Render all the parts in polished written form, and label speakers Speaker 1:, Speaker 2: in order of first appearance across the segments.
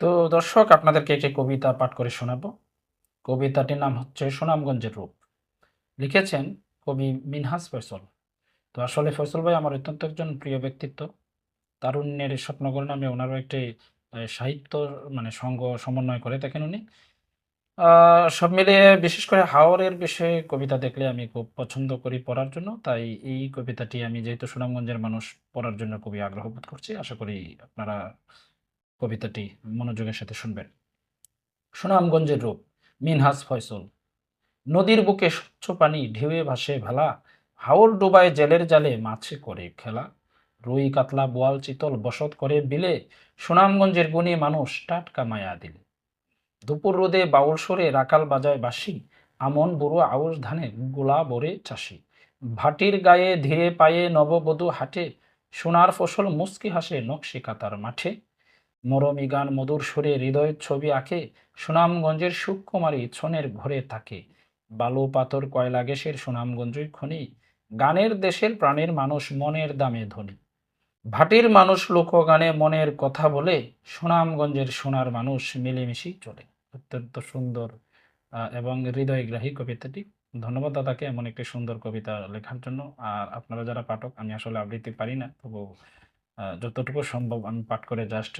Speaker 1: তো দর্শক, আপনাদেরকে একটি কবিতা পাঠ করে শোনাবো। কবিতাটির নাম হচ্ছে সুনামগঞ্জের রূপ। লিখেছেন কবি মিনহাজ ফয়সল। তো আসলে ফয়সল ভাই আমার অত্যন্ত একজন প্রিয় ব্যক্তিত্ব। তারুণ্যের স্বপ্নগর নামে ওনারও একটি সাহিত্য সংঘ সমন্বয় করে থাকেন উনি। সব মিলিয়ে বিশেষ করে হাওরের বিষয়ে কবিতা দেখলে আমি খুব পছন্দ করি পড়ার জন্য। তাই এই কবিতাটি আমি যেহেতু সুনামগঞ্জের মানুষ, পড়ার জন্য খুবই আগ্রহ বোধ করছি। আশা করি আপনারা কবিতাটি মনোযোগের সাথে শুনবেন। সুনামগঞ্জের রূপ, মিনহাজ ফয়সল। নদীর বুকে স্বচ্ছ পানি ঢেউয়ে ভাসে ভেলা, হাওর ডোবায় জেলের জালে মাছে করে খেলা, রুই কাতলা বোয়াল চিতল বসত করে বিলে, সুনামগঞ্জের গুণী মানুষ টাটকা মায়া দিলে। দুপুর রোদে বাউল সরে রাকাল বাজায় বাঁশি, আমন বুড়ো আউশ ধানে গোলা বরে চাষি। ভাটির গায়ে ধীরে পায়ে নববধূ হাঁটে, সোনার ফসল মুচকি হাসে নকশি কাতার মাঠে। মরমী গান মধুর সুরে হৃদয়ের ছবি আঁকে, সুনামগঞ্জের সুকুমারী ছনের ঘরে থাকে। বালু পাথর কয়লা গ্যাসের সুনামগঞ্জই খনি, গানের দেশের প্রাণের মানুষ মনের দামে ধনী। ভাটির মানুষ লোকগানে মনের কথা বলে, সুনামগঞ্জের সোনার মানুষ মিলেমিশেই চলে। অত্যন্ত সুন্দর এবং হৃদয়গ্রাহী কবিতাটি। ধন্যবাদ দাদাকে এমন একটি সুন্দর কবিতা লেখার জন্য। আর আপনারা যারা পাঠক, আমি আসলে আবৃত্তি পারি না, তবু যতটুকু সম্ভব আমি পাঠ করে জাস্ট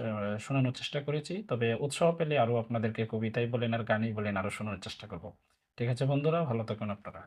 Speaker 1: শোনানোর চেষ্টা করেছি। তবে উৎসাহ পেলে আরো আপনাদেরকে কবিতাই বলেন আর গানই বলেন আরো শোনানোর চেষ্টা করব। ঠিক আছে বন্ধুরা, ভালো থাকুন আপনারা।